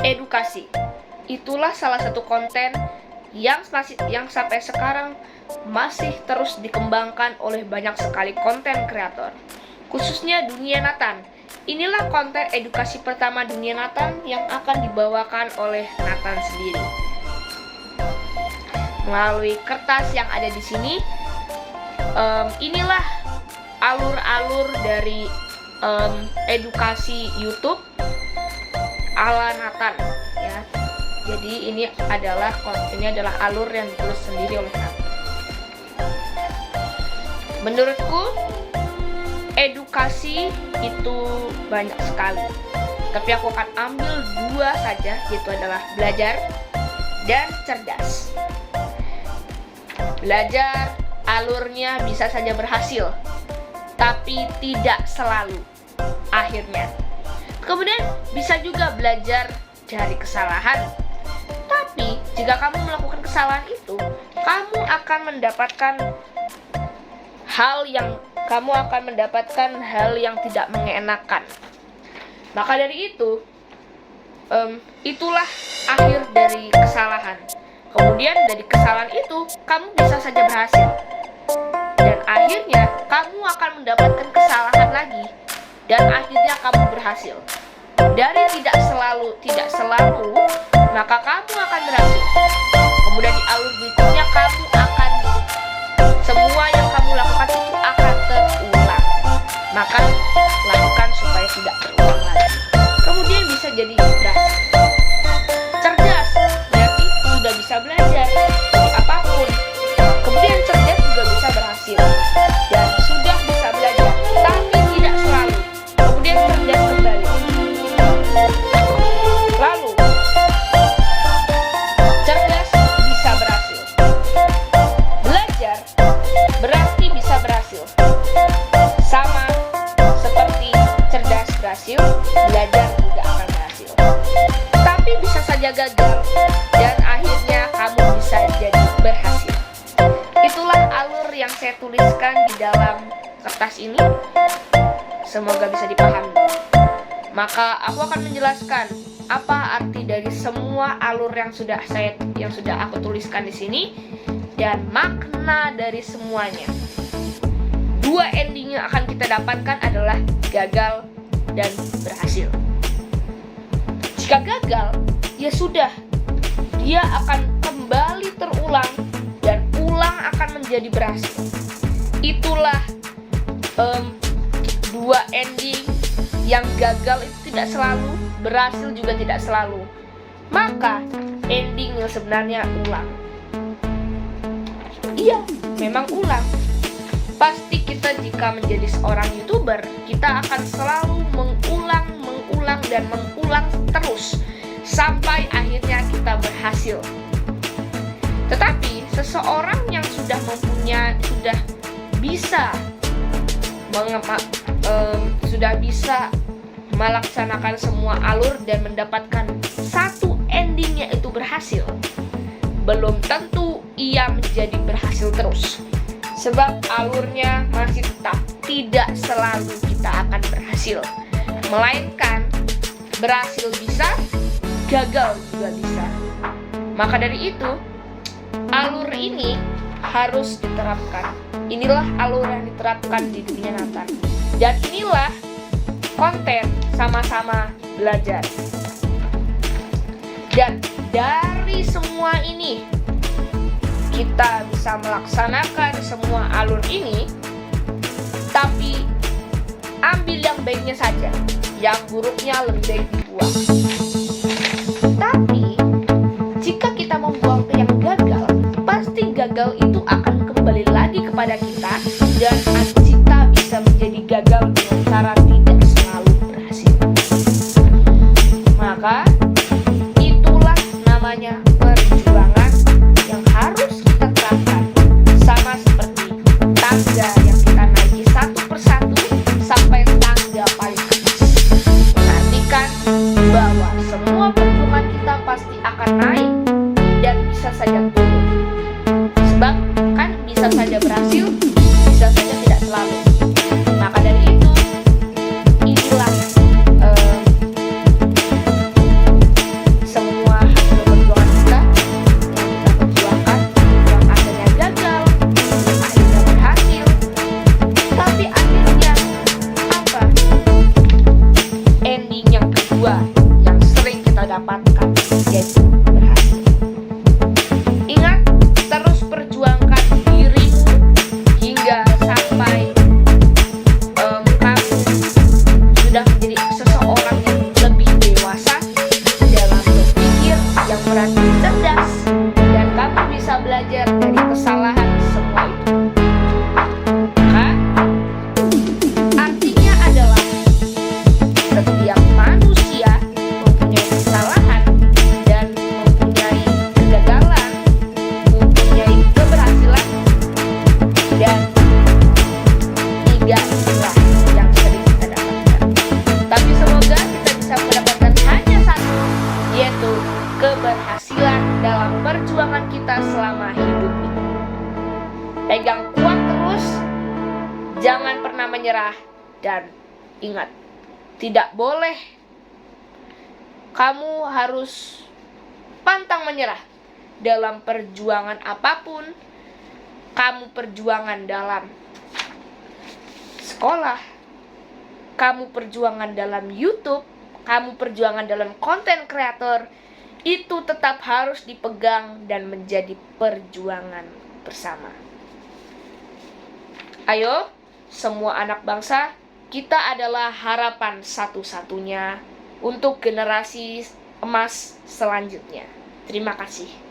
edukasi. Itulah salah satu konten yang sampai sekarang masih terus dikembangkan oleh banyak sekali konten kreator, khususnya dunia Nathan. Inilah konten edukasi pertama dunia Nathan yang akan dibawakan oleh Nathan sendiri. Melalui kertas yang ada di sini, inilah alur-alur dari edukasi YouTube ala Nathan, ya. Jadi ini adalah alur yang ditulis sendiri oleh Nathan. Menurutku edukasi itu banyak sekali, tapi aku akan ambil 2 saja, yaitu adalah belajar dan cerdas. Belajar alurnya bisa saja berhasil, tapi tidak selalu akhirnya. Kemudian bisa juga belajar dari kesalahan, tapi jika kamu melakukan kesalahan itu, kamu akan mendapatkan hal yang tidak mengenakan. Maka dari itu, itulah akhir dari kesalahan. Kemudian dari kesalahan itu, kamu bisa saja berhasil. Dan akhirnya, kamu akan mendapatkan kesalahan lagi. Dan akhirnya kamu berhasil. Dari tidak selalu, maka kamu akan berhasil. Kemudian di alur berikutnya, semua yang kamu lakukan itu akan terulang. Maka lakukan supaya tidak terulang lagi. Kemudian bisa jadi berhasil. Cerdas berarti sudah bisa belajar dari apapun. Kemudian cerdas juga bisa berhasil dan sudah bisa belajar, tapi tidak selalu. Kemudian cerdas kembali. Lalu cerdas bisa berhasil. Belajar berarti bisa berhasil. Sama seperti cerdas berhasil, belajar juga akan berhasil. Tapi bisa saja gagal dan akhirnya kamu bisa jadi berhasil. Itulah alur yang saya tuliskan di dalam kertas ini. Semoga bisa dipahami. Maka aku akan menjelaskan apa arti dari semua alur yang sudah aku tuliskan di sini dan makna dari semuanya. 2 ending yang akan kita dapatkan adalah gagal dan berhasil. Jika gagal, ya sudah, dia akan kembali terulang dan ulang akan menjadi berhasil. Itulah 2 ending yang gagal itu tidak selalu, berhasil juga tidak selalu. Maka ending yang sebenarnya ulang. Iya, memang ulang. Pasti kita jika menjadi seorang YouTuber, kita akan selalu mengulang dan mengulang terus sampai akhirnya kita berhasil. Tetapi seseorang yang sudah bisa melaksanakan semua alur dan mendapatkan satu ending yaitu berhasil, belum tentu ia menjadi berhasil terus. Sebab alurnya masih tetap tidak selalu kita akan berhasil, melainkan berhasil bisa, gagal juga bisa. Maka dari itu, alur ini harus diterapkan. Inilah alur yang diterapkan di dunia Nathan. Dan inilah konten sama-sama belajar. Dan dari semua ini, kita bisa melaksanakan semua alur ini, tapi ambil yang baiknya saja, yang buruknya lebih baik dibuang. Tapi jika kita membuang yang gagal, pasti gagal itu akan kembali lagi kepada kita, dan kita bisa menjadi gagal dengan cara tidak selalu berhasil. Maka itulah namanya perjuangan yang harus kita terapkan, sama seperti tangga yang kita naiki satu persatu sampai tangga paling atas. Perhatikan bahwa semua perjuangan kita pasti akan naik dan bisa saja turun. Sebab kan bisa saja berhasil, bisa saja tidak selalu. Maka dari itu, inilah kedua yang sering kita dapatkan, yaitu berhasil. Ingat, terus perjuangkan dirimu hingga sampai kamu sudah menjadi seseorang yang lebih dewasa dalam berpikir, yang berarti cerdas, dan kamu bisa belajar dari kesalahan semua itu. Maka artinya adalah setiap manusia mempunyai kesalahan dan mempunyai kegagalan, mempunyai keberhasilan, dan tiga inilah yang sering kita dapatkan. Tapi semoga kita bisa mendapatkan hanya satu, yaitu keberhasilan dalam perjuangan kita selama hidup ini. Pegang kuat terus, jangan pernah menyerah, dan ingat, tidak boleh kamu harus pantang menyerah dalam perjuangan apapun. Kamu perjuangan dalam sekolah, kamu perjuangan dalam YouTube, kamu perjuangan dalam konten kreator, itu tetap harus dipegang dan menjadi perjuangan bersama. Ayo, semua anak bangsa, kita adalah harapan satu-satunya untuk generasi emas selanjutnya. Terima kasih.